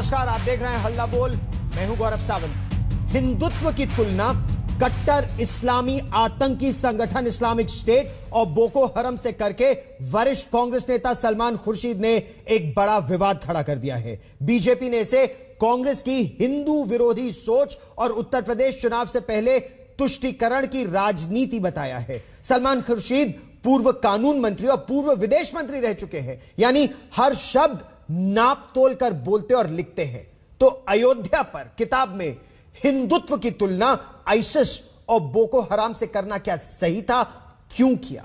नमस्कार, आप देख रहे हैं हल्ला बोल। मैं हूं गौरव सावंत। हिंदुत्व की तुलना कट्टर इस्लामी आतंकी संगठन इस्लामिक स्टेट और बोको हरम से करके वरिष्ठ कांग्रेस नेता सलमान खुर्शीद ने एक बड़ा विवाद खड़ा कर दिया है। बीजेपी ने इसे कांग्रेस की हिंदू विरोधी सोच और उत्तर प्रदेश चुनाव से पहले तुष्टीकरण की राजनीति बताया है। सलमान खुर्शीद पूर्व कानून मंत्री और पूर्व विदेश मंत्री रह चुके हैं, यानी हर शब्द नाप तोल कर बोलते और लिखते हैं। तो अयोध्या पर किताब में हिंदुत्व की तुलना आईसिस और बोको हराम से करना क्या सही था, क्यों किया,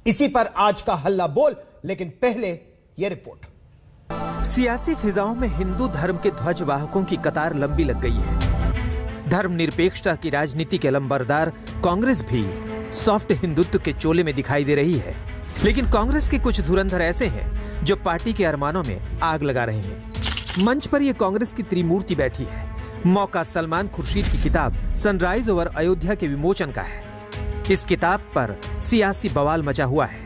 इसी पर आज का हल्ला बोल। लेकिन पहले यह रिपोर्ट। सियासी फिजाओं में हिंदू धर्म के ध्वजवाहकों की कतार लंबी लग गई है। धर्मनिरपेक्षता की राजनीति के लंबरदार कांग्रेस भी सॉफ्ट हिंदुत्व के चोले में दिखाई दे रही है, लेकिन कांग्रेस के कुछ धुरंधर ऐसे हैं जो पार्टी के अरमानों में आग लगा रहे हैं। मंच पर यह कांग्रेस की त्रिमूर्ति बैठी है। मौका सलमान खुर्शीद की किताब सनराइज ओवर अयोध्या के विमोचन का है। इस किताब पर सियासी बवाल मचा हुआ है,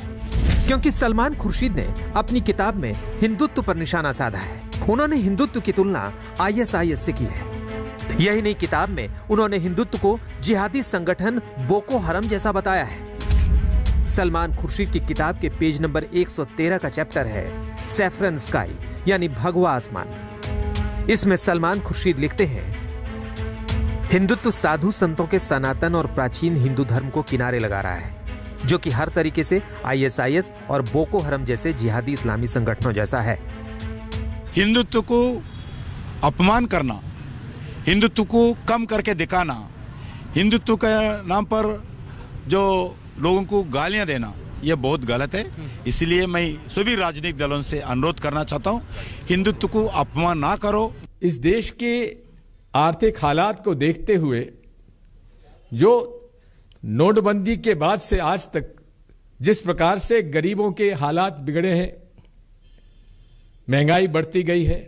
क्योंकि सलमान खुर्शीद ने अपनी किताब में हिंदुत्व पर निशाना साधा है। उन्होंने हिंदुत्व की तुलना आईएसआईएस से की है। यही नहीं, किताब में उन्होंने हिंदुत्व को जिहादी संगठन बोको हरम जैसा बताया है। सलमान खुर्शीद की किताब के पेज नंबर 113 का चैप्टर है सैफरन स्काई, यानी भगवा आसमान। इसमें सलमान खुर्शीद लिखते हैं, हिंदुत्व साधु संतों के सनातन और प्राचीन हिंदू धर्म को किनारे लगा रहा है, जो कि हर तरीके से आईएसआईएस और बोको हरम जैसे जिहादी इस्लामी संगठनों जैसा है। हिंदुत्व को अपमान करना, हिंदुत्व को कम करके दिखाना, हिंदुत्व के नाम पर जो लोगों को गालियां देना, यह बहुत गलत है। इसलिए मैं सभी राजनीतिक दलों से अनुरोध करना चाहता हूं, हिंदुत्व को अपमान ना करो। इस देश के आर्थिक हालात को देखते हुए जो नोटबंदी के बाद से आज तक जिस प्रकार से गरीबों के हालात बिगड़े हैं, महंगाई बढ़ती गई है,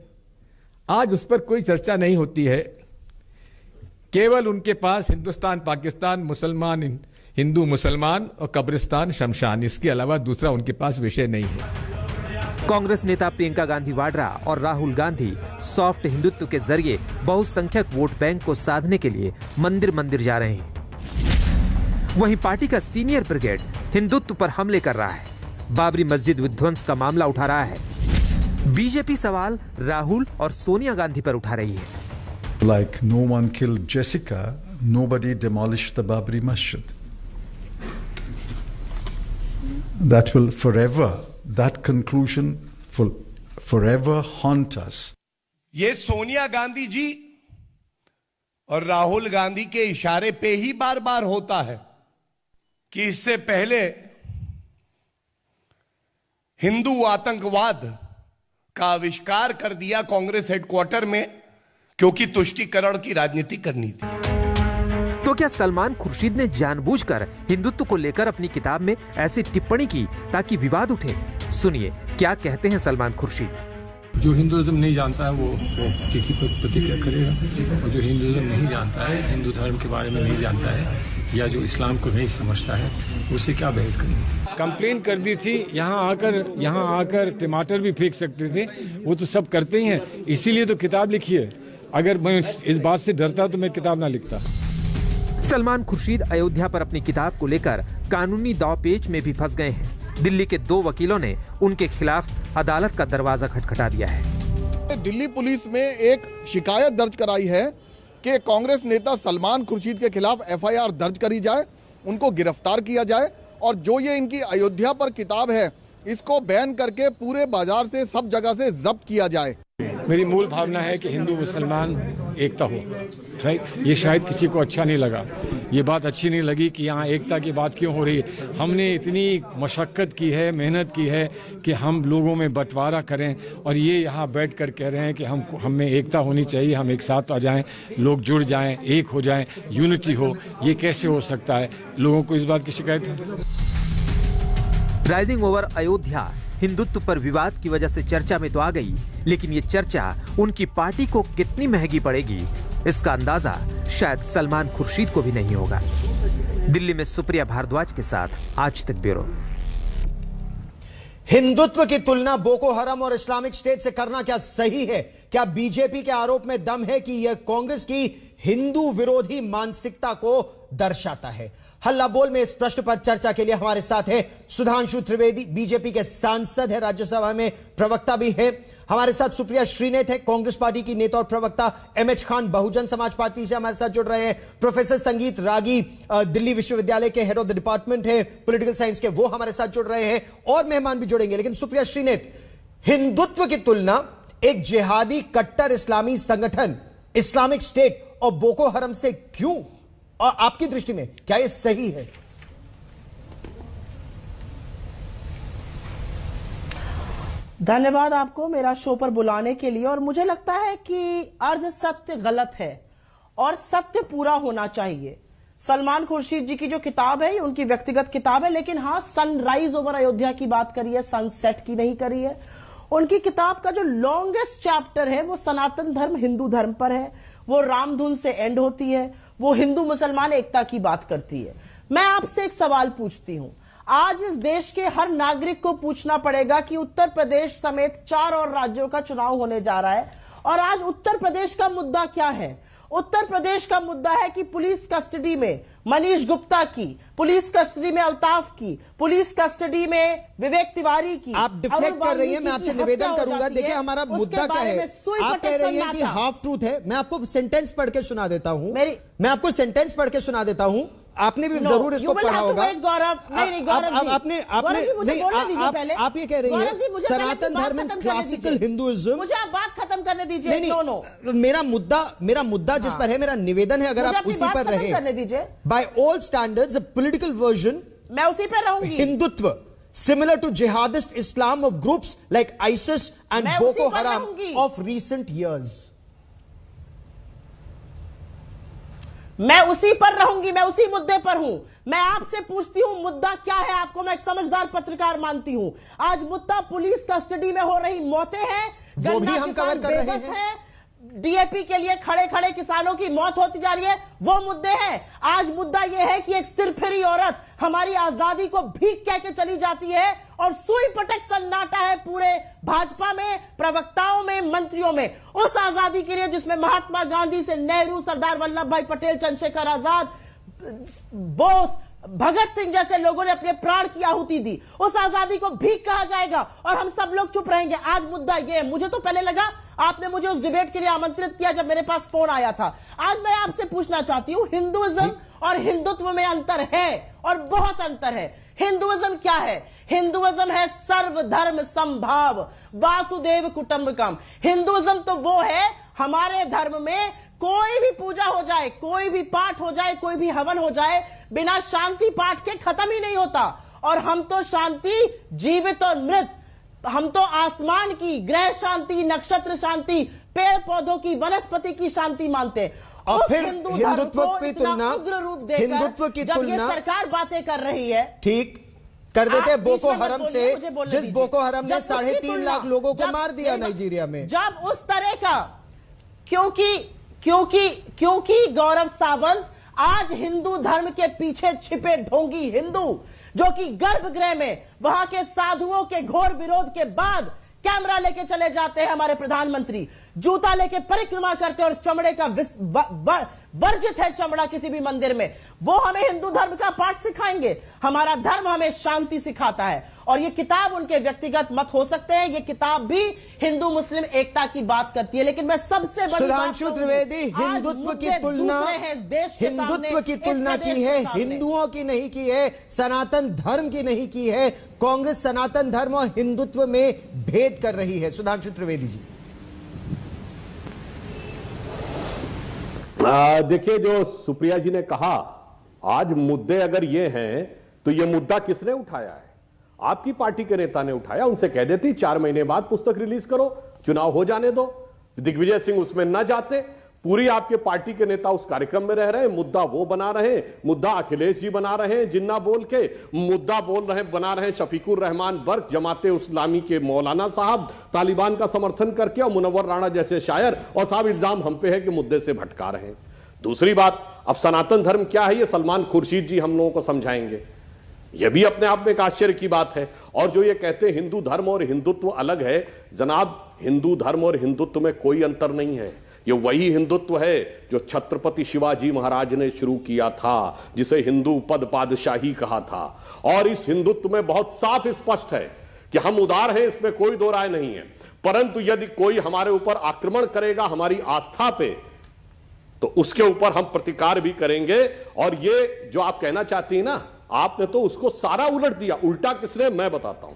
आज उस पर कोई चर्चा नहीं होती है। केवल उनके पास हिंदुस्तान पाकिस्तान, मुसलमान हिंदू मुसलमान और कब्रिस्तान शमशान, इसके अलावा दूसरा उनके पास विषय नहीं है। कांग्रेस नेता प्रियंका गांधी वाड्रा और राहुल गांधी सॉफ्ट हिंदुत्व के जरिए बहुसंख्यक वोट बैंक को साधने के लिए मंदिर मंदिर जा रहे हैं। वहीं पार्टी का सीनियर ब्रिगेड हिंदुत्व पर हमले कर रहा है, बाबरी मस्जिद विध्वंस का मामला उठा रहा है। बीजेपी सवाल राहुल और सोनिया गांधी पर उठा रही है। Like no one killed Jessica, nobody demolished the Babri Masjid. That will forever, that conclusion will forever haunt us. ये सोनिया गांधी जी और राहुल गांधी के इशारे पे ही बार बार होता है कि इससे पहले हिंदू आतंकवाद का आविष्कार कर दिया कांग्रेस हेडक्वार्टर में, क्योंकि तुष्टीकरण की राजनीति करनी थी। तो क्या सलमान खुर्शीद ने जानबूझकर हिंदुत्व को लेकर अपनी किताब में ऐसी टिप्पणी की ताकि विवाद उठे? सुनिए क्या कहते हैं सलमान खुर्शीद। जो हिंदुइज्म नहीं जानता है वो किसी पर प्रतिक्रिया करेगा, और जो हिंदुइज्म नहीं जानता है, हिंदू धर्म के बारे में नहीं जानता है, या जो इस्लाम को नहीं समझता है, उससे क्या बहस करेंगे। कंप्लेन कर दी थी, यहाँ आकर टमाटर भी फेंक सकते थे, वो तो सब करते ही हैं, इसीलिए तो किताब लिखी है। अगर मैं इस बात से डरता तो मैं किताब ना लिखता। सलमान खुर्शीद अयोध्या पर अपनी किताब को लेकर कानूनी दांवपेच में भी फंस गए हैं। दिल्ली के 2 वकीलों ने उनके खिलाफ अदालत का दरवाजा खटखटा दिया है। दिल्ली पुलिस में एक शिकायत दर्ज कराई है कि कांग्रेस नेता सलमान खुर्शीद के खिलाफ एफआईआर दर्ज करी जाए, उनको गिरफ्तार किया जाए, और जो ये इनकी अयोध्या पर किताब है इसको बैन करके पूरे बाजार से, सब जगह से जब्त किया जाए। मेरी मूल भावना है कि हिंदू मुसलमान एकता हो, राइट। ये शायद किसी को अच्छा नहीं लगा, ये बात अच्छी नहीं लगी कि यहाँ एकता की बात क्यों हो रही है। हमने इतनी मशक्क़त की है, मेहनत की है कि हम लोगों में बंटवारा करें, और ये यहाँ बैठ कर कह रहे हैं कि हम में एकता होनी चाहिए, हम एक साथ आ जाएं, लोग जुड़ जाएं, एक हो जाएं, यूनिटी हो। ये कैसे हो सकता है? लोगों को इस बात की शिकायत है। राइजिंग ओवर अयोध्या हिंदुत्व पर विवाद की वजह से चर्चा में तो आ गई, लेकिन ये चर्चा उनकी पार्टी को कितनी महंगी पड़ेगी, इसका अंदाजा शायद सलमान खुर्शीद को भी नहीं होगा। दिल्ली में सुप्रिया भारद्वाज के साथ आज तक ब्यूरो। हिंदुत्व की तुलना बोको हराम और इस्लामिक स्टेट से करना क्या सही है? क्या बीजेपी के आरोप में दम है कि यह कांग्रेस की हिंदू विरोधी मानसिकता को दर्शाता है? हल्ला बोल में इस प्रश्न पर चर्चा के लिए हमारे साथ है सुधांशु त्रिवेदी, बीजेपी के सांसद है, राज्यसभा में प्रवक्ता भी है। हमारे साथ सुप्रिया श्रीनेत है, कांग्रेस पार्टी की नेता और प्रवक्ता। एमएच खान बहुजन समाज पार्टी से हमारे साथ जुड़ रहे हैं। प्रोफेसर संगीत रागी दिल्ली विश्वविद्यालय के हेड ऑफ द डिपार्टमेंट है पॉलिटिकल साइंस के, वो हमारे साथ जुड़ रहे हैं और मेहमान भी जुड़ेंगे। लेकिन सुप्रिया श्रीनेत, हिंदुत्व की तुलना एक जिहादी कट्टर इस्लामी संगठन इस्लामिक स्टेट और बोको हरम से क्यों, और आपकी दृष्टि में क्या यह सही है? धन्यवाद आपको मेरा शो पर बुलाने के लिए। और मुझे लगता है कि अर्ध सत्य गलत है और सत्य पूरा होना चाहिए। सलमान खुर्शीद जी की जो किताब है ये उनकी व्यक्तिगत किताब है, लेकिन हाँ, सनराइज ओवर अयोध्या की बात करी है, सनसेट की नहीं करी है। उनकी किताब का जो लॉन्गेस्ट चैप्टर है वो सनातन धर्म हिंदू धर्म पर है, वो रामधुन से एंड होती है, वो हिंदू मुसलमान एकता की बात करती है। मैं आपसे एक सवाल पूछती हूं, आज इस देश के हर नागरिक को पूछना पड़ेगा कि उत्तर प्रदेश समेत 4 और राज्यों का चुनाव होने जा रहा है, और आज उत्तर प्रदेश का मुद्दा क्या है? उत्तर प्रदेश का मुद्दा है कि पुलिस कस्टडी में मनीष गुप्ता की, पुलिस कस्टडी में अल्ताफ की, पुलिस कस्टडी में विवेक तिवारी की। आप डिफ्लेक्ट कर रही हैं, मैं आपसे निवेदन करूंगा। देखिए हमारा मुद्दा क्या है, आप कह रही हैं कि हाफ ट्रूथ है। मैं आपको सेंटेंस पढ़ के सुना देता हूं, मैं आपको सेंटेंस पढ़ के सुना देता हूं, आपने भी जरूर इसको पढ़ा होगा। आप ये कह रही हैं सनातन धर्म एंड क्लासिकल हिंदुइज्म। मुझे आप बात खत्म करने दीजिए। नहीं, मेरा मुद्दा जिस पर है, मेरा निवेदन है, अगर आप उसी पर रहे। करने दीजिए। By all standards, political version, मैं उसी पर रहूंगी। Hindutva similar to jihadist Islam of groups like ISIS and Boko Haram of recent years. मैं उसी पर रहूंगी, मैं उसी मुद्दे पर हूं। मैं आपसे पूछती हूं मुद्दा क्या है? आपको मैं एक समझदार पत्रकार मानती हूं। आज मुद्दा पुलिस कस्टडी में हो रही मौतें हैं, वो भी हम कवर कर रहे हैं। डीएपी के लिए खड़े खड़े किसानों की मौत होती जा रही है, वो मुद्दे हैं। आज मुद्दा यह है कि एक सिरफिरी औरत हमारी आजादी को भीख कह के चली जाती है, और सुई पटक सन्नाटा है पूरे भाजपा में, प्रवक्ताओं में, मंत्रियों में, उस आजादी के लिए जिसमें महात्मा गांधी से नेहरू, सरदार वल्लभ भाई पटेल, चंद्रशेखर आजाद, बोस, भगत सिंह जैसे लोगों ने अपने प्राण की आहुति दी। उस आजादी को भीख कहा जाएगा और हम सब लोग चुप रहेंगे? आज मुद्दा यह है। मुझे तो पहले लगा आपने मुझे उस डिबेट के लिए आमंत्रित किया जब मेरे पास फोन आया था। आज मैं आपसे पूछना चाहती हूं, हिंदुइज्म और हिंदुत्व में अंतर है, और बहुत अंतर है। हिंदुइज्म क्या है? हिंदुइज्म है सर्वधर्म समभाव, वासुदेव कुटुंबकम। हिंदुइज्म तो वो है, हमारे धर्म में कोई भी पूजा हो जाए, कोई भी पाठ हो जाए, कोई भी हवन हो जाए, बिना शांति पाठ के खत्म ही नहीं होता। और हम तो शांति, जीवित और मृत, हम तो आसमान की, ग्रह शांति, नक्षत्र शांति, पेड़ पौधों की, वनस्पति की शांति मानते। और फिर हिंदुत्व की तुलना, हिंदुत्व की तुलना सरकार बातें कर रही है, ठीक कर देते हैं बोको हरम से, जिस बोको हरम ने 3.5 लाख लोगों को मार दिया नाइजीरिया में। जब उस तरह का, क्योंकि गौरव सावंत आज हिंदू धर्म के पीछे छिपे ढोंगी हिंदू, जो कि गर्भगृह में वहां के साधुओं के घोर विरोध के बाद कैमरा लेके चले जाते हैं हमारे प्रधानमंत्री, जूता लेके परिक्रमा करते और चमड़े का वर्जित है चमड़ा किसी भी मंदिर में, वो हमें हिंदू धर्म का पाठ सिखाएंगे? हमारा धर्म हमें शांति सिखाता है। और ये किताब उनके व्यक्तिगत मत हो सकते हैं, ये किताब भी हिंदू मुस्लिम एकता की बात करती है, लेकिन मैं सबसे बड़ी सुधांशु त्रिवेदी, हिंदुत्व की तुलना की है, हिंदुओं की नहीं की है, सनातन धर्म की नहीं की है। कांग्रेस सनातन धर्म और हिंदुत्व में भेद कर रही है। सुधांशु त्रिवेदी जी, देखिए, जो सुप्रिया जी ने कहा, आज मुद्दे अगर ये हैं तो ये मुद्दा किसने उठाया है? आपकी पार्टी के नेता ने उठाया। उनसे कह देती 4 महीने बाद पुस्तक रिलीज करो, चुनाव हो जाने दो। दिग्विजय सिंह उसमें न जाते, पूरी आपके पार्टी के नेता उस कार्यक्रम में रह रहे हैं। मुद्दा वो बना रहे हैं, मुद्दा अखिलेश जी बना रहे हैं जिन्ना बोल के, मुद्दा बना रहे हैं शफीकुर रहमान बर्क, जमाते इस्लामी के मौलाना साहब, तालिबान का समर्थन करके, और मुनव्वर राणा जैसे शायर, और साहब इल्जाम हम पे है कि मुद्दे से भटका रहे हैं। दूसरी बात, अब सनातन धर्म क्या है ये सलमान खुर्शीद जी हम लोगों को समझाएंगे। यह भी अपने आप में एक आश्चर्य की बात है। और जो ये कहते हैं हिंदू धर्म और हिंदुत्व अलग है, जनाब हिंदू धर्म और हिंदुत्व में कोई अंतर नहीं है। ये वही हिंदुत्व है जो छत्रपति शिवाजी महाराज ने शुरू किया था, जिसे हिंदू पद पादशाही कहा था। और इस हिंदुत्व में बहुत साफ स्पष्ट है कि हम उदार हैं, इसमें कोई दो राय नहीं है। परंतु यदि कोई हमारे ऊपर आक्रमण करेगा हमारी आस्था पे, तो उसके ऊपर हम प्रतिकार भी करेंगे। और ये जो आप कहना चाहती हैं ना, आपने तो उसको सारा उलट दिया। उल्टा किसने, मैं बताता हूं।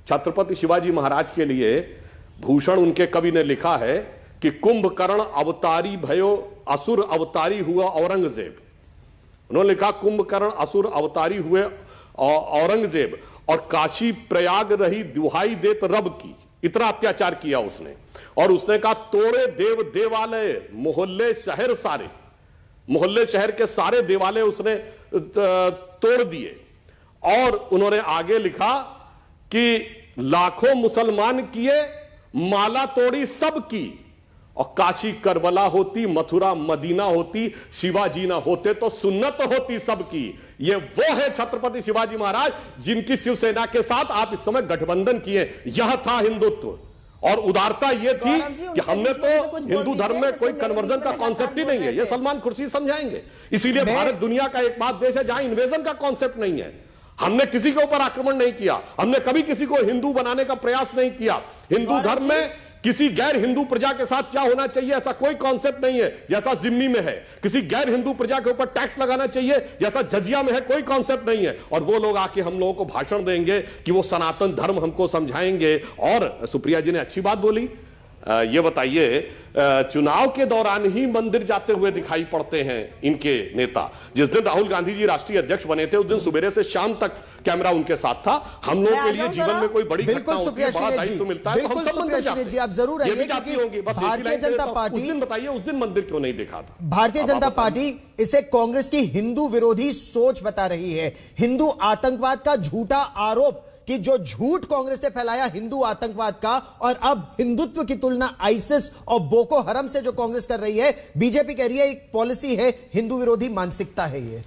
छत्रपति शिवाजी महाराज के लिए भूषण उनके कवि ने लिखा है कि कुंभकर्ण अवतारी भयो असुर अवतारी हुआ औरंगजेब। उन्होंने लिखा कुंभकर्ण असुर अवतारी हुए औरंगजेब, और काशी प्रयाग रही दुहाई देत रब की। इतना अत्याचार किया उसने। और उसने कहा तोड़े देव देवालय मोहल्ले शहर सारे, मोहल्ले शहर के सारे देवालय उसने तोड़ दिए। और उन्होंने आगे लिखा कि लाखों मुसलमान किए माला तोड़ी सबकी, और काशी करबला होती मथुरा मदीना होती, शिवाजी ना होते तो सुन्नत होती सबकी। ये वो है छत्रपति शिवाजी महाराज जिनकी शिवसेना के साथ आप इस समय गठबंधन किए। यह था हिंदुत्व। और उदारता यह थी कि हमने तो हिंदू धर्म में कोई कन्वर्जन का कॉन्सेप्ट ही नहीं है। ये सलमान खुर्शीद समझाएंगे। इसीलिए भारत दुनिया का एकमात्र देश है जहां इन्वेजन का कॉन्सेप्ट नहीं है। हमने किसी के ऊपर आक्रमण नहीं किया, हमने कभी किसी को हिंदू बनाने का प्रयास नहीं किया। हिंदू धर्म में किसी गैर हिंदू प्रजा के साथ क्या होना चाहिए ऐसा कोई कॉन्सेप्ट नहीं है जैसा जिम्मी में है। किसी गैर हिंदू प्रजा के ऊपर टैक्स लगाना चाहिए जैसा जजिया में है, कोई कॉन्सेप्ट नहीं है। और वो लोग आके हम लोगों को भाषण देंगे कि वो सनातन धर्म हमको समझाएंगे। और सुप्रिया जी ने अच्छी बात बोली। ये बताइए, चुनाव के दौरान ही मंदिर जाते हुए दिखाई पड़ते हैं इनके नेता। जिस दिन राहुल गांधी जी राष्ट्रीय अध्यक्ष बने थे उस दिन सुबह से शाम तक कैमरा उनके साथ था। हम लोगों के लिए जीवन में कोई बड़ी घटना होती है, बड़ा दायित्व मिलता है, तो हम सब मंदिर जाते हैं। आप जरूर ये भी जाती होंगी। बस भारतीय जनता पार्टी, उस दिन बताइए उस दिन मंदिर क्यों नहीं दिखा था? भारतीय जनता पार्टी इसे कांग्रेस की हिंदू विरोधी सोच बता रही है। हिंदू आतंकवाद का झूठा आरोप कि जो झूठ कांग्रेस ने फैलाया हिंदू आतंकवाद का, और अब हिंदुत्व की तुलना आईसिस और बोको हरम से जो कांग्रेस कर रही है, बीजेपी कह रही है एक पॉलिसी है, हिंदू विरोधी मानसिकता है। ये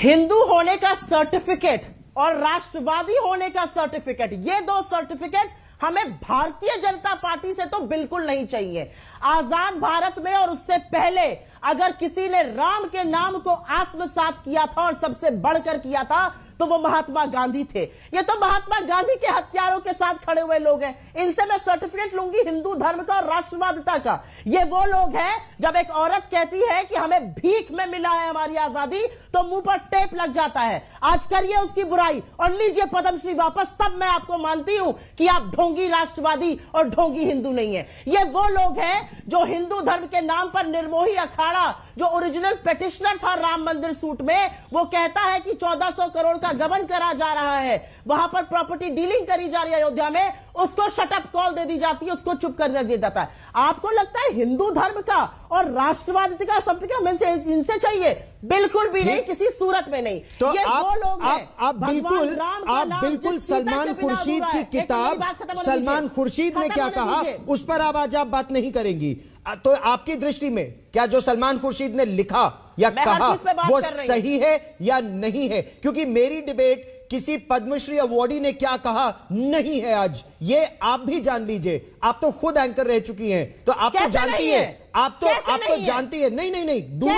हिंदू होने का सर्टिफिकेट और राष्ट्रवादी होने का सर्टिफिकेट, ये दो सर्टिफिकेट हमें भारतीय जनता पार्टी से तो बिल्कुल नहीं चाहिए। आजाद भारत में और उससे पहले अगर किसी ने राम के नाम को आत्मसात किया था और सबसे बढ़कर किया था तो वो महात्मा गांधी थे। ये तो महात्मा गांधी के हत्यारों के साथ खड़े हुए लोग हैं। इनसे मैं सर्टिफिकेट लूंगी हिंदू धर्म का और राष्ट्रवादिता का। ये वो लोग हैं जब एक औरत कहती है कि हमें भीख में मिला है हमारी आजादी तो मुंह पर टेप लग जाता है। आज करिए उसकी बुराई और लीजिए पद्मश्री वापस, तब मैं आपको मानती हूं कि आप ढोंगी राष्ट्रवादी और ढोंगी हिंदू नहीं है। ये वो लोग हैं जो हिंदू धर्म के नाम पर निर्मोही अखाड़ा, जो ओरिजिनल पेटिशनर था राम मंदिर सूट में, वो कहता है कि 1400 करोड़ का गबन करा जा रहा है, वहां पर प्रॉपर्टी डीलिंग करी जा रही है अयोध्या में, उसको शटअप कॉल दे दी जाती है, उसको चुप कर दिया जाता है। आपको लगता है हिंदू धर्म का और राष्ट्रवाद का सर्टिफिकेट इनसे चाहिए? बिल्कुल भी नहीं, किसी सूरत में नहीं। तो ये वो लोग हैं, आप बिल्कुल सलमान खुर्शीद की किताब, सलमान खुर्शीद ने क्या कहा उस पर आज आप बात नहीं करेंगी। तो आपकी दृष्टि में क्या जो सलमान खुर्शीद ने लिखा या कहा वो सही है या नहीं है? क्योंकि मेरी डिबेट किसी पद्मश्री अवार्डी ने क्या कहा नहीं है आज, ये आप भी जान लीजिए। आप तो खुद एंकर रह चुकी हैं, तो आप तो जानती हैं, आप तो जानती है। नहीं, do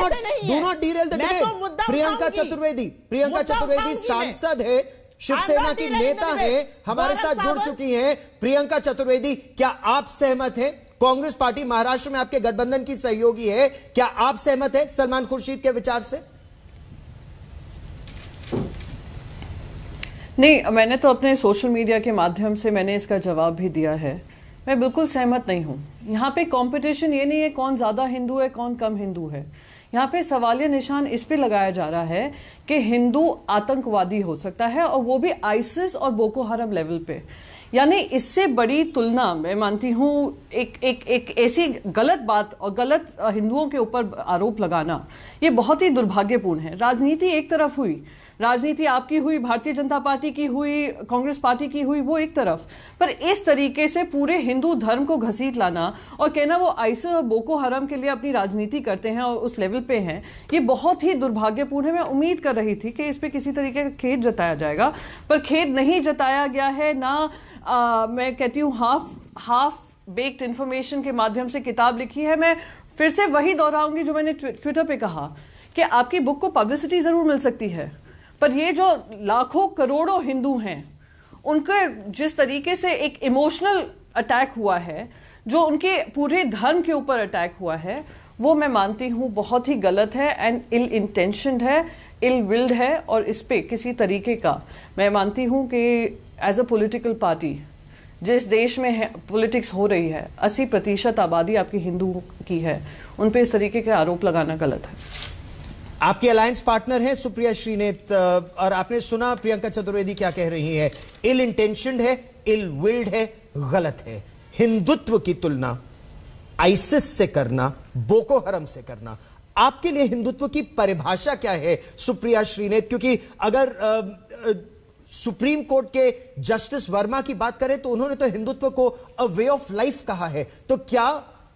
not derail the debate. Priyanka Chaturvedi सांसद है, शिवसेना की नेता है, हमारे साथ जुड़ चुकी हैं। प्रियंका चतुर्वेदी, क्या आप सहमत हैं? कांग्रेस पार्टी महाराष्ट्र में आपके गठबंधन की सहयोगी है, क्या आप सहमत हैं सलमान खुर्शीद के विचार से? नहीं, मैंने तो अपने सोशल मीडिया के माध्यम से मैंने इसका जवाब भी दिया है। मैं बिल्कुल सहमत नहीं हूं। यहाँ पे कंपटीशन ये नहीं है कौन ज्यादा हिंदू है कौन कम हिंदू है। यहाँ पे सवालिया निशान इस पे लगाया जा रहा है कि हिंदू आतंकवादी हो सकता है और वो भी आईसिस और बोको हरम लेवल पे। यानी इससे बड़ी तुलना मैं मानती हूं एक ऐसी गलत बात और गलत हिंदुओं के ऊपर आरोप लगाना ये बहुत ही दुर्भाग्यपूर्ण है। राजनीति एक तरफ हुई, राजनीति आपकी हुई, भारतीय जनता पार्टी की हुई, कांग्रेस पार्टी की हुई, वो एक तरफ, पर इस तरीके से पूरे हिंदू धर्म को घसीट लाना और कहना वो आइसिस और बोको हराम के लिए अपनी राजनीति करते हैं और उस लेवल पे हैं, ये बहुत ही दुर्भाग्यपूर्ण है। मैं उम्मीद कर रही थी कि इस पे किसी तरीके का खेद जताया जाएगा, पर खेद नहीं जताया गया है ना। मैं कहती हूँ हाफ बेक्ड इंफॉर्मेशन के माध्यम से किताब लिखी है। मैं फिर से वही दोहराऊंगी जो मैंने ट्विटर पे कहा कि आपकी बुक को पब्लिसिटी जरूर मिल सकती है, पर ये जो लाखों करोड़ों हिंदू हैं उनके जिस तरीके से एक इमोशनल अटैक हुआ है, जो उनके पूरे धर्म के ऊपर अटैक हुआ है, वो मैं मानती हूं बहुत ही गलत है एंड इल इंटेंशनड है, इल विल्ड है। और इस पे किसी तरीके का मैं मानती हूं कि एज अ पॉलिटिकल पार्टी जिस देश में पॉलिटिक्स हो रही है, 80% आबादी आपकी हिंदू की है, उन पे इस तरीके के आरोप लगाना गलत है। आपकी अलायंस पार्टनर है सुप्रिया श्रीनेत, और आपने सुना प्रियंका चतुर्वेदी क्या कह रही है। इल इंटेंशनड है, इल विल्ड है, गलत है। हिंदुत्व की तुलना आइसिस से करना, बोको हरम से करना, आपके लिए हिंदुत्व की परिभाषा क्या है सुप्रिया श्रीनेत? क्योंकि अगर सुप्रीम कोर्ट के जस्टिस वर्मा की बात करें तो उन्होंने तो हिंदुत्व को अ वे ऑफ लाइफ कहा है, तो क्या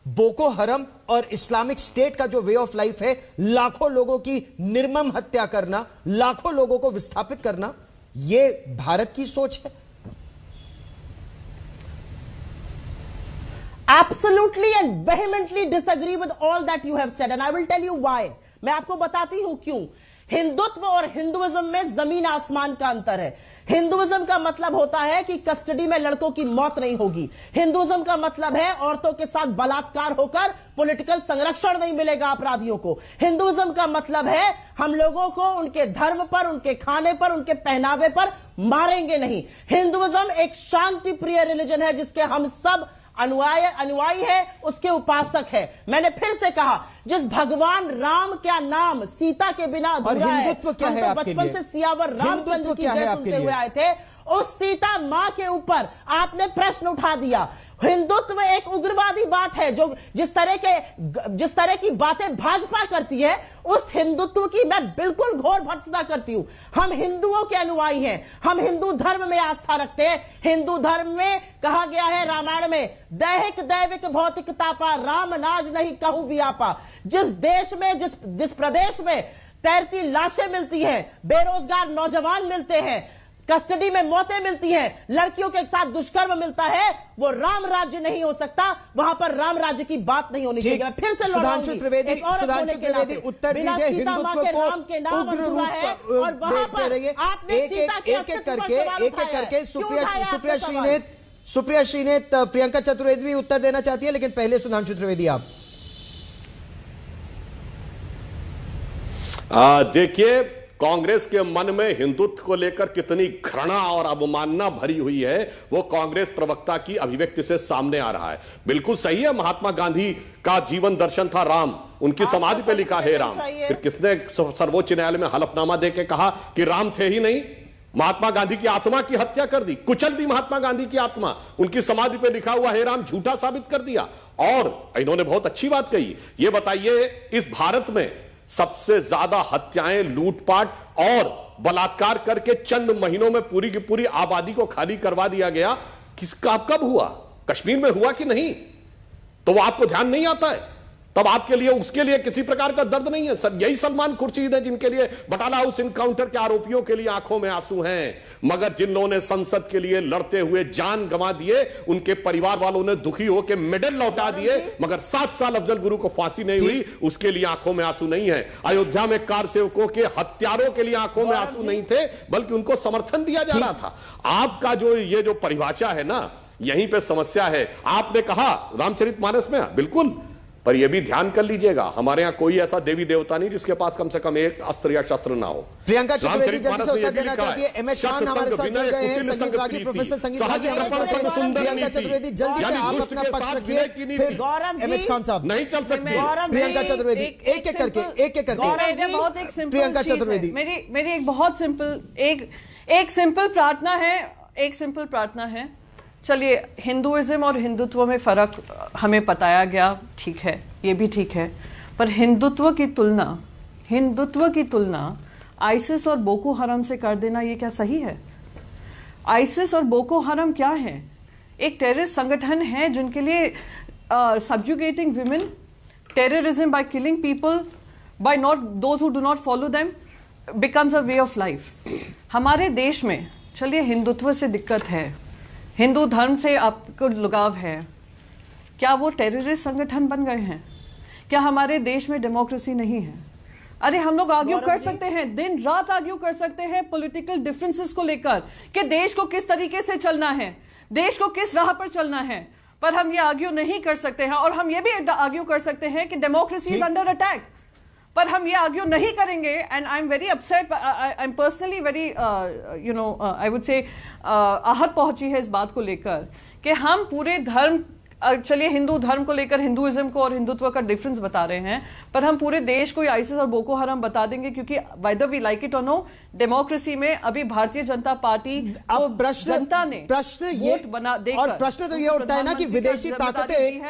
बोको हरम और इस्लामिक स्टेट का जो वे ऑफ लाइफ है, लाखों लोगों की निर्मम हत्या करना, लाखों लोगों को विस्थापित करना, यह भारत की सोच है? Absolutely and vehemently disagree with all that you have said, and I will tell you why. मैं आपको बताती हूं क्यों। हिंदुत्व और हिंदुइज्म में जमीन आसमान का अंतर है। हिंदुइज्म का मतलब होता है कि कस्टडी में लड़कों की मौत नहीं होगी। हिंदुइज्म का मतलब है औरतों के साथ बलात्कार होकर पॉलिटिकल संरक्षण नहीं मिलेगा अपराधियों को। हिंदुइज्म का मतलब है हम लोगों को उनके धर्म पर, उनके खाने पर, उनके पहनावे पर मारेंगे नहीं। हिंदुइज्म एक शांति प्रिय रिलीजन है जिसके हम सब अनुयायी है, उसके उपासक है। मैंने फिर से कहा, जिस भगवान राम का नाम सीता के बिना अधूरा है। हिंदुत्व क्या है आपके लिए? बचपन से सियावर रामचंद्र की जय सुनते हुए आए थे। उस सीता मां के ऊपर आपने प्रश्न उठा दिया। हिंदुत्व एक उग्रवादी बात है, जो जिस तरह की बातें भाजपा करती है, उस हिंदुत्व की मैं बिल्कुल घोर भर्त्सना करती हूं। हम हिंदुओं के अनुयायी हैं, हम हिंदू धर्म में आस्था रखते हैं। हिंदू धर्म में कहा गया है रामायण में, दैहिक दैविक भौतिक तापा, राम नाज नहीं कहू व्यापा। जिस देश में, जिस प्रदेश में तैरती लाशें मिलती हैं, बेरोजगार नौजवान मिलते हैं, कस्टडी में मौतें मिलती हैं, लड़कियों के साथ दुष्कर्म मिलता है, वो राम राज्य नहीं हो सकता। वहां पर राम राज्य की बात नहीं होनी चाहिए। फिर से सुधांशु त्रिवेदी उत्तर दीजिए। हिंदुत्व को उग्र रूप और वहां पर आपने एक एक करके सुप्रिया श्रीनेत प्रियंका चतुर्वेदी भी उत्तर देना चाहती है, लेकिन पहले सुधांशु त्रिवेदी आप। देखिए, कांग्रेस के मन में हिंदुत्व को लेकर कितनी घृणा और अवमानना भरी हुई है, वो कांग्रेस प्रवक्ता की अभिव्यक्ति से सामने आ रहा है। बिल्कुल सही है, महात्मा गांधी का जीवन दर्शन था राम, उनकी समाधि पे लिखा है राम। फिर किसने सर्वोच्च न्यायालय में हलफनामा देके कहा कि राम थे ही नहीं, महात्मा गांधी की आत्मा की हत्या कर दी, कुचल दी महात्मा गांधी की आत्मा, उनकी समाधि पे लिखा हुआ है राम झूठा साबित कर दिया। और इन्होंने बहुत अच्छी बात कही, ये बताइए इस भारत में सबसे ज्यादा हत्याएं, लूटपाट और बलात्कार करके चंद महीनों में पूरी की पूरी आबादी को खाली करवा दिया गया, किसका कब हुआ? कश्मीर में हुआ कि नहीं? तो वो आपको ध्यान नहीं आता है, तब आपके लिए उसके लिए किसी प्रकार का दर्द नहीं है। सर, यही सलमान खुर्शीद है जिनके लिए बटाला हाउस इनकाउंटर के आरोपियों के लिए आंखों में आंसू हैं, मगर जिन लोगों ने संसद के लिए लड़ते हुए जान गंवा दिए, उनके परिवार वालों ने दुखी होकर मेडल लौटा दिए, मगर 7 साल अफजल गुरु को फांसी नहीं हुई, उसके लिए आंखों में आंसू नहीं है। अयोध्या में कार सेवकों के हत्यारों के लिए आंखों में आंसू नहीं थे, बल्कि उनको समर्थन दिया जा रहा था। आपका जो ये जो परिभाषा है ना, यहीं पे समस्या है। आपने कहा रामचरितमानस में, बिल्कुल, पर यह भी ध्यान कर लीजिएगा, हमारे यहां कोई ऐसा देवी देवता नहीं जिसके पास कम से कम एक अस्त्र या शस्त्र ना हो। प्रियंका चतुर्वेदी जल्दी से उत्तर देना चाहती है। एमएच खान हमारे साथ जुड़ गए हैं, संगीत रागी, प्रोफेसर संगीत रागी। प्रियंका चतुर्वेदी जल्दी से आप अपना पक्ष रखिए, एमएच खान साहब नहीं चल सकती। प्रियंका चतुर्वेदी एक एक करके प्रियंका चतुर्वेदी, मेरी एक बहुत सिंपल प्रार्थना है। चलिए, हिंदुइज्म और हिंदुत्व में फर्क हमें बताया गया, ठीक है, ये भी ठीक है, पर हिंदुत्व की तुलना आईसिस और बोको हरम से कर देना ये क्या सही है? आईसिस और बोको हरम क्या है? एक टेररिस्ट संगठन है जिनके लिए subjugating women, terrorism by killing people, by not those who do not follow them becomes a way of life. हमारे देश में चलिए हिंदुत्व से दिक्कत है, हिंदू धर्म से आपको लगाव है, क्या वो टेररिस्ट संगठन बन गए हैं? क्या हमारे देश में डेमोक्रेसी नहीं है? अरे हम लोग आर्ग्यू कर सकते हैं, दिन रात आर्ग्यू कर सकते हैं पॉलिटिकल डिफरेंसेस को लेकर कि देश को किस तरीके से चलना है, देश को किस राह पर चलना है, पर हम ये आर्ग्यू नहीं कर सकते हैं। और हम ये भी आर्ग्यू कर सकते हैं कि डेमोक्रेसी इज अंडर अटैक, पर हम ये आर्ग्यू नहीं करेंगे। And I am very upset, I am personally very I would say आहत पहुंची है इस बात को लेकर कि हम पूरे धर्म, चलिए हिंदू धर्म को लेकर हिंदुइज्म को और हिंदुत्व का डिफरेंस बता रहे हैं, पर हम पूरे देश को आईसिस और बोको हराम बता देंगे, क्योंकि वेदर वी लाइक इट और नो, डेमोक्रेसी में अभी भारतीय जनता पार्टी को जनता ने वोट बना देकर, और प्रश्न तो ये उठता है ना कि विदेशी ताकतें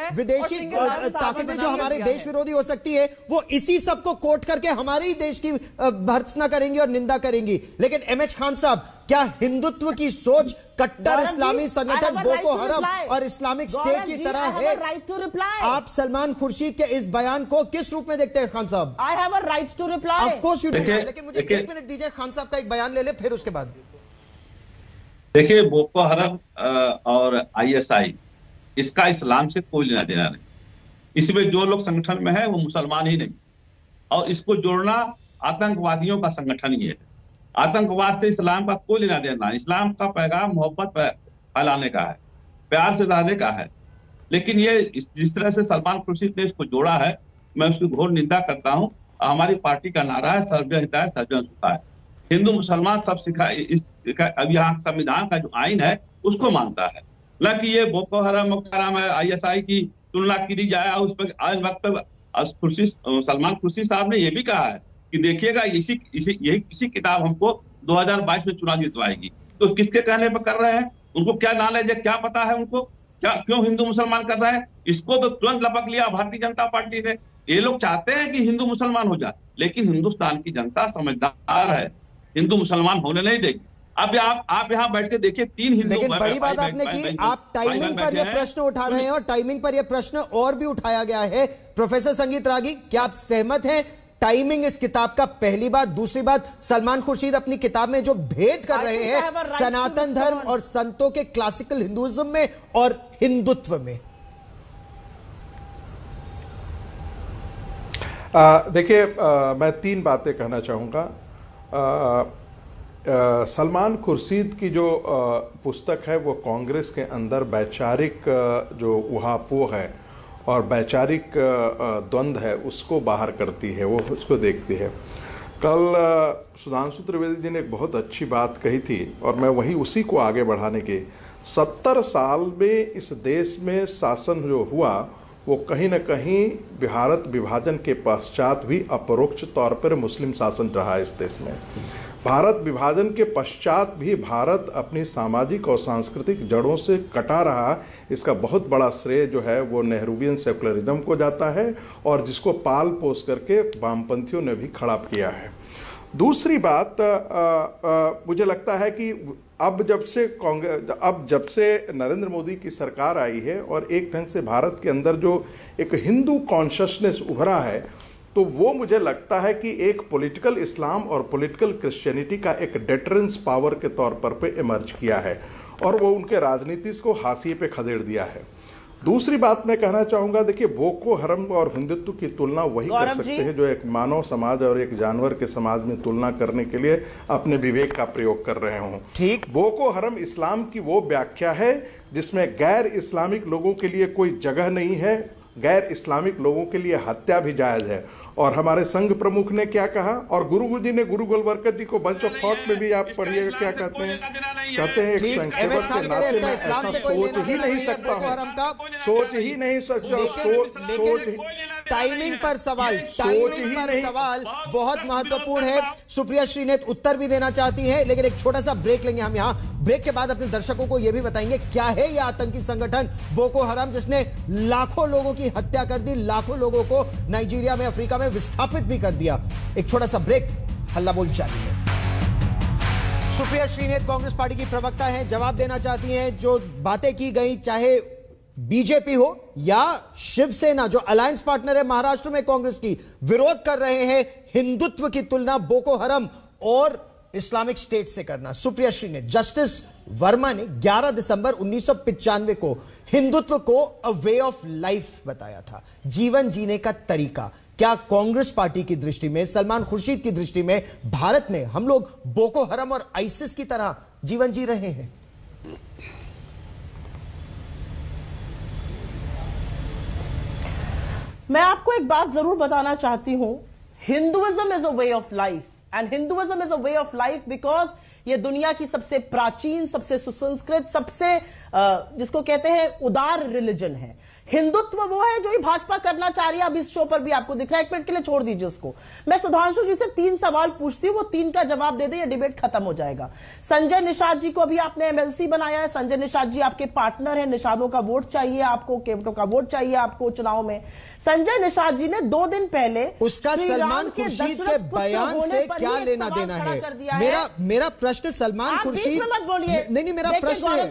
जो हमारे देश विरोधी हो सकती है, वो इसी सब को कोट करके हमारे ही देश की भर्त्सना करेंगी और निंदा करेंगी। लेकिन एमएच खान साहब, क्या हिंदुत्व की सोच कट्टर इस्लामी संगठन बोको हराम और इस्लामिक स्टेट की तरह है? आप सलमान खुर्शीद के इस बयान को किस रूप में देखते हैं खान साहब? I have a right to reply. Of course you do, लेकिन मुझे 1 मिनट दीजिए, खान साहब का एक बयान ले ले, फिर उसके बाद। देखिए, बोको हराम और आईएसआई, इसका इस्लाम से कोई लेना देना नहीं। इसमें जो लोग संगठन में है वो मुसलमान ही नहीं, और इसको जोड़ना आतंकवादियों का संगठन ही है। आतंकवाद से इस्लाम का कोई लेना देना। इस्लाम का पैगाम मोहब्बत फैलाने का है, प्यार से रहने का है। लेकिन ये जिस तरह से सलमान खुर्शीद ने इसको जोड़ा है, मैं उसकी घोर निंदा करता हूँ। हमारी पार्टी का नारा है सर्वजन हिताय सर्वजन सुखाय। हिंदू मुसलमान सब सिखाए। अब यहाँ संविधान का जो आइन है उसको मानता है, न कि ये बोको हराम है आईएसआई की तुलना की जाए। उस पर आज वक्त सलमान खुर्शीद साहब ने यह भी कहा है कि देखिएगा यही किसी किताब हमको 2022 में चुनाव जितवाएगी। तो किसके कहने पर कर रहे हैं? उनको क्या नॉलेज है, क्या पता है उनको? क्या क्यों हिंदू मुसलमान कर रहे हैं? इसको तो तुरंत लपक लिया भारतीय जनता पार्टी ने। ये लोग चाहते हैं कि हिंदू मुसलमान हो जाए, लेकिन हिंदुस्तान की जनता समझदार है, हिंदू मुसलमान होने नहीं देगी। अब आप यहाँ बैठ के देखिए, 3 हिंदू। लेकिन बड़ी बात आपने की, आप टाइमिंग पर यह प्रश्न उठा रहे हैं, और टाइमिंग पर यह प्रश्न और भी उठाया गया है। प्रोफेसर संगीत रागी, क्या आप सहमत हैं? टाइमिंग इस किताब का, पहली बात। दूसरी बात, सलमान खुर्शीद अपनी किताब में जो भेद कर रहे हैं सनातन धर्म और संतों के क्लासिकल हिंदुइज्म में और हिंदुत्व में। देखिए, मैं 3 बातें कहना चाहूंगा। सलमान खुर्शीद की जो पुस्तक है वो कांग्रेस के अंदर वैचारिक जो उहापोह है और वैचारिक द्वंद्व है उसको बाहर करती है, वो उसको देखती है। कल सुधांशु त्रिवेदी जी ने एक बहुत अच्छी बात कही थी, और मैं वही उसी को आगे बढ़ाने की। 70 साल में इस देश में शासन जो हुआ वो कहीं न कहीं भारत विभाजन के पश्चात भी अपरोक्ष तौर पर मुस्लिम शासन रहा इस देश में। भारत विभाजन के पश्चात भी भारत अपनी सामाजिक और सांस्कृतिक जड़ों से कटा रहा। इसका बहुत बड़ा श्रेय जो है वो नेहरूवियन सेकुलरिज्म को जाता है, और जिसको पाल पोस करके वामपंथियों ने भी खड़ा किया है। दूसरी बात, मुझे लगता है कि अब जब से नरेंद्र मोदी की सरकार आई है और एक ढंग से भारत के अंदर जो एक हिंदू कॉन्शियसनेस उभरा है, तो वो मुझे लगता है कि एक पॉलिटिकल इस्लाम और पॉलिटिकल क्रिश्चियनिटी का एक डेटरेंस पावर के तौर पर इमर्ज किया है, और वो उनके राजनीति को हाशिए पे खदेड़ दिया है। दूसरी बात मैं कहना चाहूंगा, देखिए, बोको हराम और हिंदुत्व की तुलना वही कर सकते हैं जो एक मानव समाज और एक जानवर के समाज में तुलना करने के लिए अपने विवेक का प्रयोग कर रहे हों। ठीक, बोको हराम इस्लाम की वो व्याख्या है जिसमें गैर इस्लामिक लोगों के लिए कोई जगह नहीं है, गैर इस्लामिक लोगों के लिए हत्या भी जायज है। और हमारे संघ प्रमुख ने क्या कहा, और गुरु जी ने, गुरु गोलवलकर जी को बंच ऑफ थॉट में भी आप पढ़िएगा क्या कहते हैं। कहते हैं एक संसेवक के नाते मैं ऐसा सोच ही नहीं सकता हूं, सोच ही नहीं सकता। टाइमिंग पर सवाल बहुत महत्वपूर्ण है। सुप्रिया श्रीनेत उत्तर भी देना चाहती है, लेकिन एक छोटा सा ब्रेक लेंगे हम यहाँ। ब्रेक के बाद अपने दर्शकों को यह भी बताएंगे क्या है यह आतंकी संगठन बोको हराम, जिसने लाखों लोगों की हत्या कर दी, लाखों लोगों को नाइजीरिया में, अफ्रीका में विस्थापित भी कर दिया। एक छोटा सा ब्रेक, हल्ला बोल जारी है। सुप्रिया श्रीनेत कांग्रेस पार्टी की प्रवक्ता हैं, जवाब देना चाहती हैं जो बातें की गई, चाहे बीजेपी हो या शिवसेना जो अलायंस पार्टनर है महाराष्ट्र में कांग्रेस की, विरोध कर रहे हैं हिंदुत्व की तुलना बोको हरम और इस्लामिक स्टेट से करना। सुप्रिया श्रीनेत, जस्टिस वर्मा ने 11 दिसंबर 1995 को हिंदुत्व को अ वे ऑफ लाइफ बताया था, जीवन जीने का तरीका। क्या कांग्रेस पार्टी की दृष्टि में, सलमान खुर्शीद की दृष्टि में भारत में हम लोग बोको हरम और आइसिस की तरह जीवन जी रहे हैं? मैं आपको एक बात जरूर बताना चाहती हूं, Hinduism is a way of life and Hinduism is a way of life because ये दुनिया की सबसे प्राचीन, सबसे सुसंस्कृत, सबसे जिसको कहते हैं उदार रिलीजन है। हिंदुत्व वो है जो ही भाजपा करना चाह रही है। अब इस शो पर भी आपको दिख रहा है, एक मिनट के लिए छोड़ दीजिए उसको। मैं सुधांशु जी से 3 सवाल पूछती हूं, वो 3 का जवाब दे दे, ये डिबेट खत्म हो जाएगा। संजय निषाद जी को अभी आपने एमएलसी बनाया है। संजय निषाद जी आपके पार्टनर है, निषादों का वोट चाहिए आपको, केवटों का वोट चाहिए आपको चुनाव में। संजय निषाद जी ने 2 दिन पहले उसका सलमान खुर्शीद के बयान से क्या लेना देना है? मेरा प्रश्न सलमान खुर्शीद, नहीं मेरा प्रश्न है,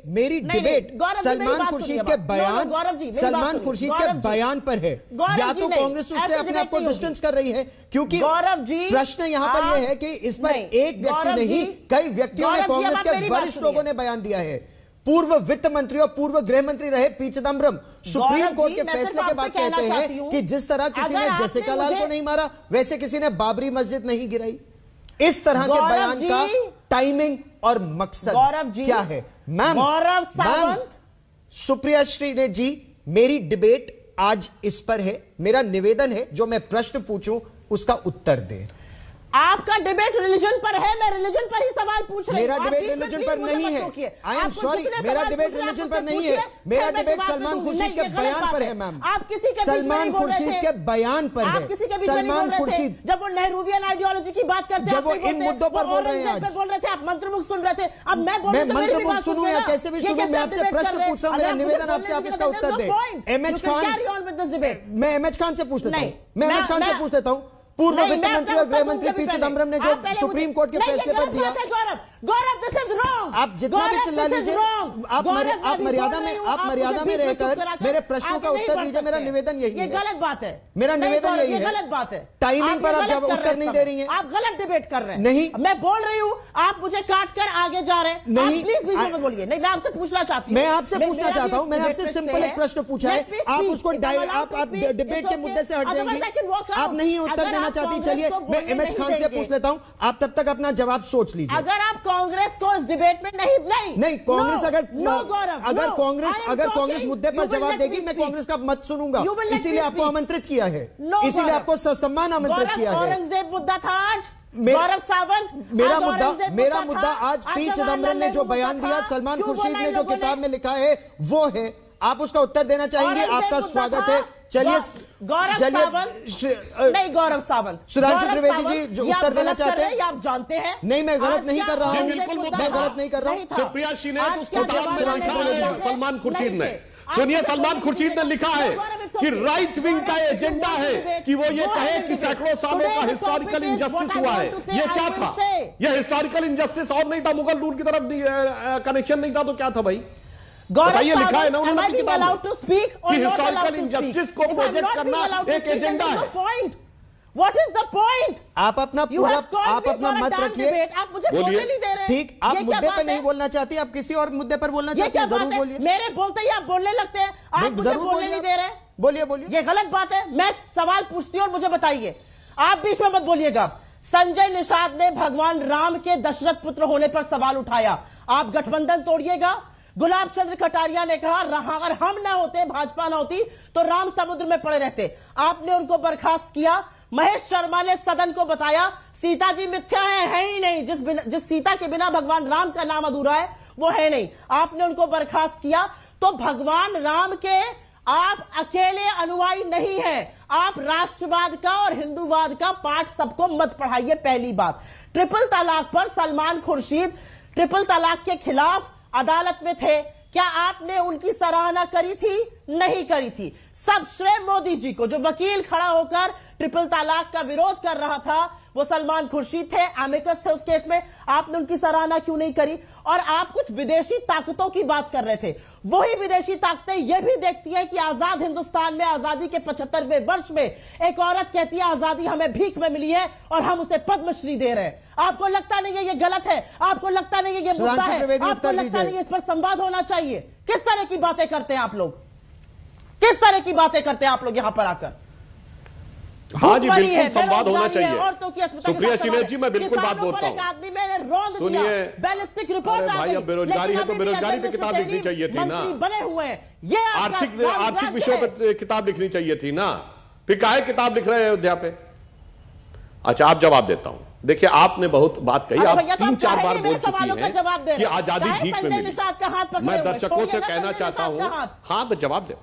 मेरी डिबेट सलमान खुर्शीद के सलमान खुर्शीद के बयान पर है, या तो कांग्रेस उससे अपने आप को डिस्टेंस कर रही है, क्योंकि प्रश्न यहां पर यह है कि इस पर एक व्यक्ति नहीं कई व्यक्तियों ने, कांग्रेस के वरिष्ठ लोगों ने बयान दिया है। पूर्व वित्त मंत्री और पूर्व गृह मंत्री रहे पी चिदम्बरम सुप्रीम कोर्ट के फैसले के बाद कहते हैं कि जिस तरह किसी ने जेसिका लाल को नहीं मारा, वैसे किसी ने बाबरी मस्जिद नहीं गिराई। इस तरह के बयान का टाइमिंग और मकसद क्या है? मैम सुप्रिया श्रीनेत जी, मेरी डिबेट आज इस पर है। मेरा निवेदन है जो मैं प्रश्न पूछूं उसका उत्तर दें। आपका डिबेट रिलीजन पर है, मैं रिलीजन पर ही सवाल पूछ रही हूं। मेरा डिबेट रिलीजन पर नहीं है, आई एम सॉरी, मेरा डिबेट रिलीजन पर नहीं है, मेरा डिबेट सलमान खुर्शीद के बयान पर है। मैम आप किसी के सलमान खुर्शीद के बयान पर है। सलमान खुर्शीद जब वो नेहरूवियन आइडियोलॉजी की बात करते हैं, जब वो इन मुद्दों पर बोल रहे हैं, आज बोल रहे थे आप मंत्रमुग्ध सुन रहे थे। अब मैं मंत्रमुग्ध सुनूं या कैसे भी सुनूं, मैं आपसे प्रश्न पूछ रहा हूं, मेरा निवेदन आपसे, आप इसका उत्तर दें। एमएच खान, मैं एमएच खान से पूछ लेता हूं, मैं एमएच खान से पूछ लेता हूं। पूर्व वित्त मंत्री और गृह मंत्री पी चिदम्बरम ने जो सुप्रीम कोर्ट के फैसले पर दिया, आप जितना भी चिल्ला लीजिए, आप मर्यादा में रहकर मेरे प्रश्नों का उत्तर दीजिए। मेरा निवेदन यही है। गलत बात है, मेरा निवेदन यही है। गलत बात है, टाइमिंग पर आप जब उत्तर नहीं दे रही हैं, आप गलत डिबेट कर रहे हैं। नहीं, मैं बोल रही हूँ, आप मुझे काट कर आगे जा रहे हैं। नहीं, प्लीज बीच में बोलिए। नहीं, मैं आपसे पूछना चाहती हूँ, मैं आपसे पूछना चाहता हूँ, मैंने आपसे सिंपल एक प्रश्न पूछा है, आप उसको आप डिबेट के मुद्दे से हट जाएंगी, आप नहीं उत्तर देना चाहती। चलिए मैं एमएच खान से पूछ लेता हूं, आप तब तक अपना जवाब सोच लीजिए। अगर आप कांग्रेस को इस डिबेट में नहीं कांग्रेस अगर कांग्रेस मुद्दे पर जवाब देगी, मैं कांग्रेस का मत सुनूंगा। इसीलिए आपको आमंत्रित किया है, इसीलिए आपको ससम्मान आमंत्रित किया है। औरंगजेब मुद्दा था आज, गौरव सावंत मेरा मुद्दा आज पी चिदम्बरम ने जो बयान दिया, सलमान खुर्शीद ने जो किताब में लिखा है वो है। आप उसका उत्तर देना चाहेंगे, आपका स्वागत है। चलिए गौरव सावंत, सुधांशु त्रिवेदी जी जो उत्तर देना चाहते हैं, आप जानते हैं। नहीं, मैं गलत नहीं कर रहा हूं, मैं गलत नहीं कर रहा हूं। सुप्रिया श्रीनेत उस किताब में लिखा है, सलमान खुर्शीद ने, सुनिए, सलमान खुर्शीद ने लिखा है कि राइट विंग का एजेंडा है कि वो ये कहे कि सैकड़ों सालों का हिस्टोरिकल इंजस्टिस हुआ है। ये क्या था? ये हिस्टोरिकल इंजस्टिस और नहीं था, मुगल रूल की तरफ कनेक्शन नहीं था, तो क्या था भाई? बताइए, लिखा है ना उन्होंने अपनी किताब में कि हिस्टोरिकल इंजस्टिस को प्रोजेक्ट करना एक एजेंडा है। What is the point? आप अपना मत रखिए, आप मुझे बोलने नहीं दे रहे। ठीक, आप मुद्दे पे नहीं बोलना चाहती, आप किसी और मुद्दे पर बोलना चाहती हैं, जरूर बोलिए। मेरे बोलते ही आप बोलने लगते हैं, आप मुझे बोलने नहीं दे रहे। बोलिए। ये गलत बात है। मैं सवाल पूछती हूँ और मुझे बताइए, आप बीच में मत बोलिएगा। संजय निषाद ने भगवान राम के दशरथ पुत्र होने पर सवाल उठाया, आप गठबंधन तोड़िएगा। गुलाब चंद्र कटारिया ने कहा, अगर हम ना होते, भाजपा ना होती, तो राम समुद्र में पड़े रहते। आपने उनको बर्खास्त किया। महेश शर्मा ने सदन को बताया सीता जी मिथ्या है ही नहीं, जिस सीता के बिना भगवान राम का नाम अधूरा है वो है नहीं। आपने उनको बर्खास्त किया। तो भगवान राम के आप अकेले अनुयायी नहीं हैं, आप राष्ट्रवाद का और हिंदूवाद का पाठ सबको मत पढ़ाइए। पहली बात, ट्रिपल तलाक पर सलमान खुर्शीद ट्रिपल तलाक के खिलाफ अदालत में थे, क्या आपने उनकी सराहना करी थी? नहीं करी थी। सब श्रेय मोदी जी को, जो वकील खड़ा होकर ट्रिपल तलाक का विरोध कर रहा था, वो सलमान खुर्शीद थे, एमिकस थे उस केस में, आपने उनकी सराहना क्यों नहीं करी? और आप कुछ विदेशी ताकतों की बात कर रहे थे, वही विदेशी ताकतें ये भी देखती है कि आजाद हिंदुस्तान में आजादी के 75वें वर्ष में एक औरत कहती है आजादी हमें भीख में मिली है और हम उसे पद्मश्री दे रहे हैं। आपको लगता नहीं है ये गलत है? आपको लगता नहीं है ये मुद्दा है? आपको लगता नहीं है इस पर संवाद होना चाहिए? किस तरह की बातें करते हैं आप लोग? किस तरह की बातें करते हैं आप लोग यहां पर आकर? हाँ जी, बिल्कुल संवाद होना चाहिए। सुप्रिया श्रीलेख जी, मैं बिल्कुल बात बोलता हूँ। सुनिए, बैलिस्टिक रिपोर्ट भाई अब बेरोजगारी है तो बेरोजगारी पे किताब लिखनी चाहिए थी ना, बने हुए हैं ये आर्थिक विषयों पे किताब लिखनी चाहिए थी ना, फिर काहे किताब लिख रहे हैं अयोध्या पे? अच्छा, आप जवाब देता हूं। देखिए, आपने बहुत बात कही, आप 3-4 बार बोल चुकी हैं कि आजादी भीख में मिली। मैं दर्शकों से कहना चाहता हूं, हाँ तो जवाब दे।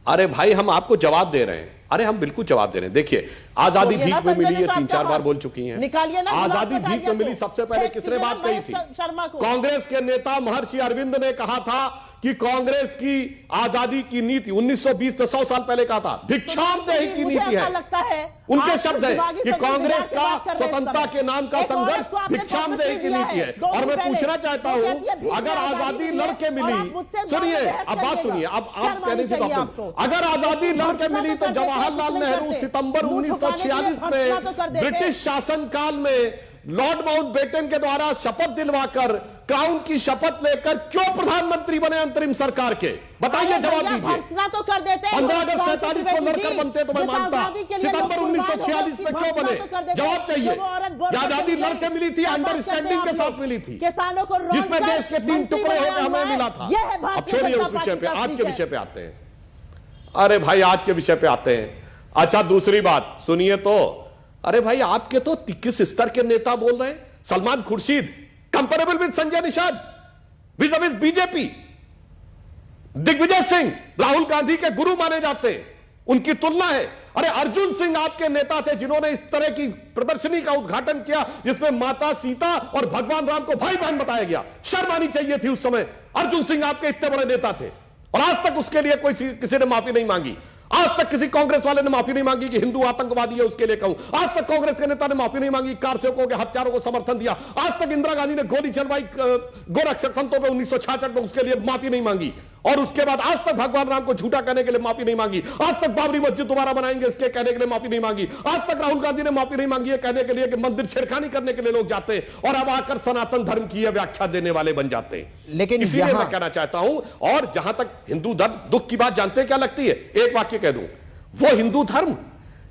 अरे भाई, हम आपको जवाब दे रहे हैं। अरे हम बिल्कुल जवाब दे रहे हैं। देखिए, आजादी भीख में मिली, ये 3-4 बार बोल चुकी हैं। आजादी भीख में मिली सबसे पहले किसने बात कही थी? कांग्रेस के नेता महर्षि अरविंद ने कहा था कि कांग्रेस की आजादी की नीति 1920 में 100 साल पहले कहा था, भिक्षाम देही की नीति है। उनके शब्द है कि कांग्रेस का स्वतंत्रता के नाम का संघर्ष भिक्षाम देही की नीति है। और मैं पूछना चाहता हूं, अगर आजादी लड़के मिली, सुनिए अब बात सुनिए, अब आप कहने से अगर आजादी लड़के मिली तो जवाहरलाल नेहरू सितंबर 1946 में ब्रिटिश शासनकाल में लॉर्ड माउंटबेटन के द्वारा शपथ दिलवाकर क्राउन की शपथ लेकर क्यों प्रधानमंत्री बने अंतरिम सरकार के? बताइए, जवाब दीजिए। 15 अगस्त 47 को लड़कर बनते तो मैं मानता, सितंबर 1946 में क्यों बने? जवाब चाहिए। आजादी लड़के मिली थी, अंडरस्टैंडिंग के साथ मिली थी, जिसमें देश के 3 टुकड़े होकर हमें मिला था। अब छोड़िए उस विषय पे, आज के विषय पे आते हैं। अरे भाई, आज के विषय पे आते हैं। अच्छा, दूसरी बात सुनिए तो, अरे भाई, आपके तो किस स्तर के नेता बोल रहे हैं? Salman Khurshid comparable with Sanjay Nishad, vis BJP. Digvijay Singh Rahul Gandhi के गुरु माने जाते हैं, उनकी तुलना है। अरे अर्जुन सिंह आपके नेता थे जिन्होंने इस तरह की प्रदर्शनी का उद्घाटन किया जिसमें माता सीता और भगवान राम को भाई बहन बताया गया। शर्म आनी चाहिए थी उस समय। अर्जुन सिंह आपके इतने बड़े नेता थे और आज तक उसके लिए कोई किसी ने माफी नहीं मांगी। आज तक किसी कांग्रेस वाले ने माफी नहीं मांगी कि हिंदू आतंकवादी है उसके लिए कहूं। आज तक कांग्रेस के नेता ने माफी नहीं मांगी, कारसेवकों के हत्यारों को समर्थन दिया। आज तक इंदिरा गांधी ने गोली चलवाई गोरक्षक संतों पे 1966 में, उसके लिए माफी नहीं मांगी। और उसके बाद आज तक भगवान राम को झूठा कहने के लिए माफी नहीं मांगी। आज तक बाबरी मस्जिद दोबारा बनाएंगे इसके कहने के लिए माफी नहीं मांगी। आज तक राहुल गांधी ने माफी नहीं मांगी है कहने के लिए कि मंदिर छेड़खानी करने के लिए लोग जाते हैं और अब आकर सनातन धर्म की व्याख्या देने वाले बन जाते हैं। लेकिन इसीलिए मैं कहना चाहता हूं, और जहां तक हिंदू धर्म, दुख की बात जानते हैं क्या लगती है? एक वाक्य कह दूं, वो हिंदू धर्म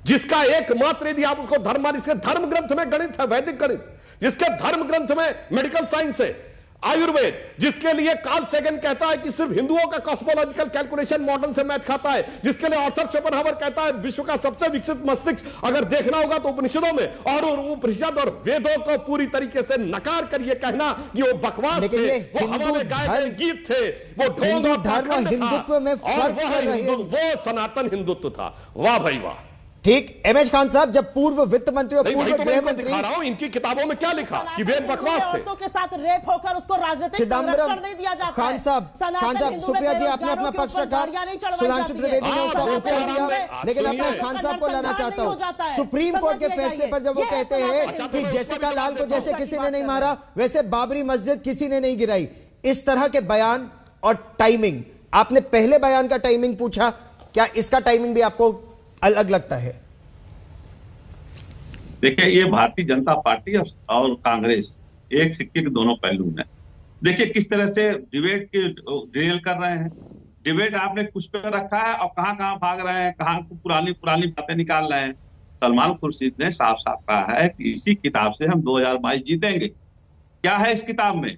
जिसका एकमात्र, यदि आप उसको धर्म मान, इसके धर्म ग्रंथ में गणित है, वैदिक गणित, जिसके धर्म ग्रंथ में मेडिकल साइंस है, आयुर्वेद, जिसके लिए कार्ल सेगन कहता है कि सिर्फ हिंदुओं का कॉस्मोलॉजिकल कैलकुलेशन मॉडर्न से मैच खाता है, जिसके लिए ऑर्थर शोपेनहावर कहता है विश्व का सबसे विकसित मस्तिष्क अगर देखना होगा तो उपनिषदों में, और उपनिषद और वेदों को पूरी तरीके से नकार कर ये कहना कि वो बकवास थे, वो हवा में गाए गए गीत थे, वो ढोंग और पाखंड था, वो सनातन हिंदुत्व था। वाह भाई वाह। ठीक, एमएच खान साहब, जब पूर्व वित्त मंत्री और पूर्व गृह मंत्री, दिखा रहा हूं इनकी किताबों में क्या लिखा कि वेद बकवास थे, औरतों के साथ रेप होकर उसको राजनीतिक संरक्षण नहीं दिया जाता। खान साहब, सुप्रिया जी आपने अपना पक्ष रखा, सुधांशु त्रिवेदी ने उसका उत्तर दिया, लेकिन अपना खान साहब को लाना चाहता हूं। सुप्रीम कोर्ट के फैसले पर जब वो कहते हैं कि जेसिका लाल को जैसे किसी ने नहीं मारा वैसे बाबरी मस्जिद किसी ने नहीं गिराई, इस तरह के बयान और टाइमिंग, आपने पहले बयान का टाइमिंग पूछा, क्या इसका टाइमिंग भी आपको अलग लगता है? देखिए, ये भारतीय जनता पार्टी और कांग्रेस एक सिक्के के दोनों पहलू हैं। देखिए किस तरह से डिबेट के ड्रिल कर रहे हैं। डिबेट आपने कुछ पे रखा है और कहां भाग रहे हैं, कहां पुरानी बातें निकाल रहे हैं। सलमान खुर्शीद ने साफ साफ कहा है कि इसी किताब से हम 2022 जीतेंगे। क्या है इस किताब में?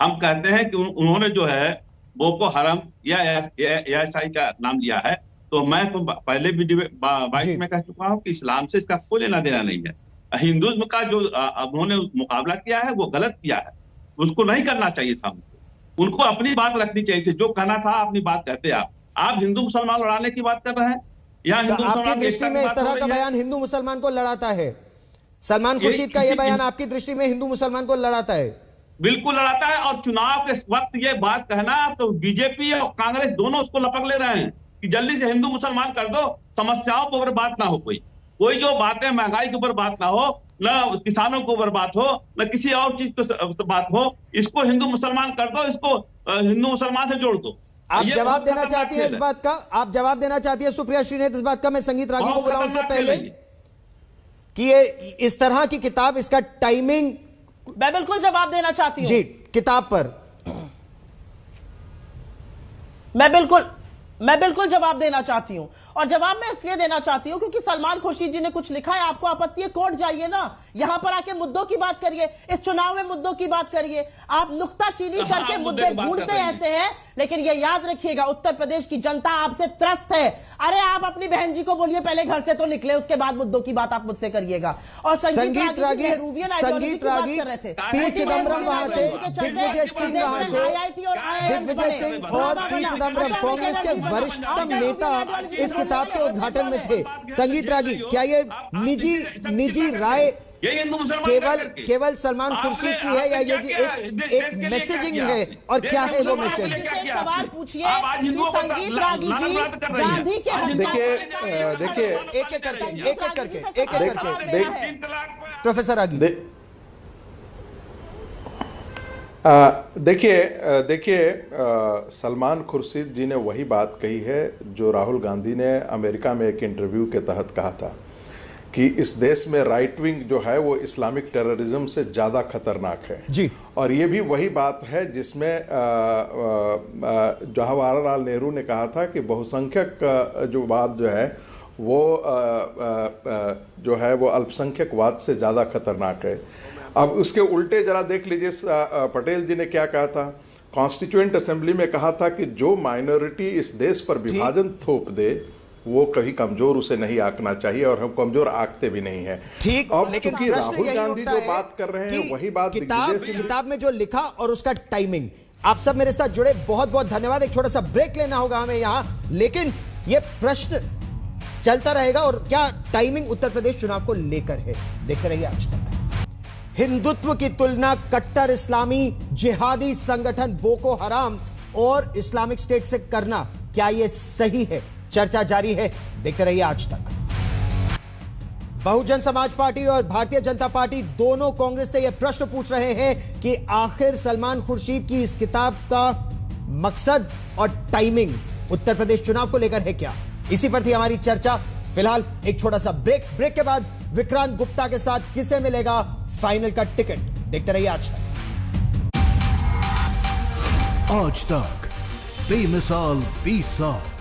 हम कहते हैं कि उन्होंने जो है बोको हरम या ASI का नाम लिया है, तो मैं तो पहले भी 22 में कह चुका हूं कि इस्लाम से इसका कोई लेना देना नहीं है। हिंदुज्म का जो उन्होंने मुकाबला किया है वो गलत किया है, उसको नहीं करना चाहिए था। उनको अपनी बात रखनी चाहिए थी, जो कहना था अपनी बात कहते। आप हिंदू मुसलमान लड़ाने की बात कर रहे हैं, यहाँ हिंदू आपकी दृष्टि में इस तरह का बयान हिंदू मुसलमान को लड़ाता है? सलमान खुर्शीद का यह बयान आपकी दृष्टि में हिंदू मुसलमान को लड़ाता है? बिल्कुल लड़ाता है। और चुनाव के वक्त ये बात कहना तो बीजेपी और कांग्रेस दोनों उसको लपक ले रहे हैं कि जल्दी से हिंदू मुसलमान कर दो, समस्याओं पर बात ना हो कोई। कोई जो बातें महंगाई के ऊपर बात ना हो, न किसानों के ऊपर बात हो, न किसी और चीज पर बात हो, इसको हिंदू मुसलमान कर दो, इसको हिंदू मुसलमान से जोड़ दो। आप जवाब देना चाहती है इस बात का? आप जवाब देना चाहती है सुप्रिया श्रीनेत इस बात का? मैं संगीत रागी को बुलाऊं उससे पहले कि ये इस तरह की किताब, इसका टाइमिंग। मैं बिल्कुल जवाब देना चाहती हूं जी, किताब पर मैं बिल्कुल जवाब देना चाहती हूं। और जवाब मैं इसलिए देना चाहती हूं क्योंकि सलमान खुर्शीद जी ने कुछ लिखा है। आपको आपत्ति है, कोर्ट जाइए ना, यहां पर आके मुद्दों की बात करिए, इस चुनाव में मुद्दों की बात करिए। आप नुक्ताचीनी करके मुद्दे ढूंढते ऐसे हैं, लेकिन ये याद रखिएगा उत्तर प्रदेश की जनता आपसे त्रस्त है। अरे आप अपनी बहन जी को बोलिए पहले घर से तो निकले, उसके बाद मुद्दों की बात आप मुझसे करिएगा। और संगीत रागी पी चिदम्बरम वहां थे, दिग्विजय सिंह वहां थे, दिग्विजय सिंह और पी चिदम्बरम कांग्रेस के वरिष्ठतम नेता इस किताब के उद्घाटन में थे। संगीत रागी, क्या ये निजी राय केवल सलमान खुर्शीद की है या ये एक मैसेजिंग है? और क्या है वो मैसेज? सवाल पूछिए संगीत रागी जी, गांधी के देखिए एक एक करके प्रोफेसर रागी देखिए सलमान खुर्शीद जी ने वही बात कही है जो राहुल गांधी ने अमेरिका में एक इंटरव्यू के तहत कहा था कि इस देश में राइट विंग जो है वो इस्लामिक टेररिज्म से ज्यादा खतरनाक है जी। और ये भी वही बात है जिसमें जवाहरलाल नेहरू ने कहा था कि बहुसंख्यक जो बात जो है वो जो है वो अल्पसंख्यकवाद से ज्यादा खतरनाक है। अब उसके उल्टे जरा देख लीजिए पटेल जी ने क्या कहा था। कॉन्स्टिट्यूएंट असेंबली में कहा था कि जो माइनॉरिटी इस देश पर विभाजन थोप दे वो कभी कमजोर उसे नहीं आंकना चाहिए, और हम कमजोर आंकते भी नहीं है। ठीक, अब लेकिन क्योंकि राहुल गांधी जो बात कर रहे हैं वही बात किताब में जो लिखा और उसका टाइमिंग। आप सब मेरे साथ जुड़े, बहुत बहुत धन्यवाद। एक छोटा सा ब्रेक लेना होगा हमें यहां, लेकिन ये प्रश्न चलता रहेगा और क्या टाइमिंग उत्तर प्रदेश चुनाव को लेकर है, देखते रहिए आज तक। हिंदुत्व की तुलना कट्टर इस्लामी जिहादी संगठन बोको हराम और इस्लामिक स्टेट से करना, क्या यह सही है? चर्चा जारी है, देखते रहिए आज तक। बहुजन समाज पार्टी और भारतीय जनता पार्टी दोनों कांग्रेस से यह प्रश्न पूछ रहे हैं कि आखिर सलमान खुर्शीद की इस किताब का मकसद और टाइमिंग उत्तर प्रदेश चुनाव को लेकर है क्या? इसी पर थी हमारी चर्चा। फिलहाल एक छोटा सा ब्रेक के बाद विक्रांत गुप्ता के साथ किसे मिलेगा फाइनल का टिकट, देखते रहिए आज तक। आज तक बेमिसाल 20 साल।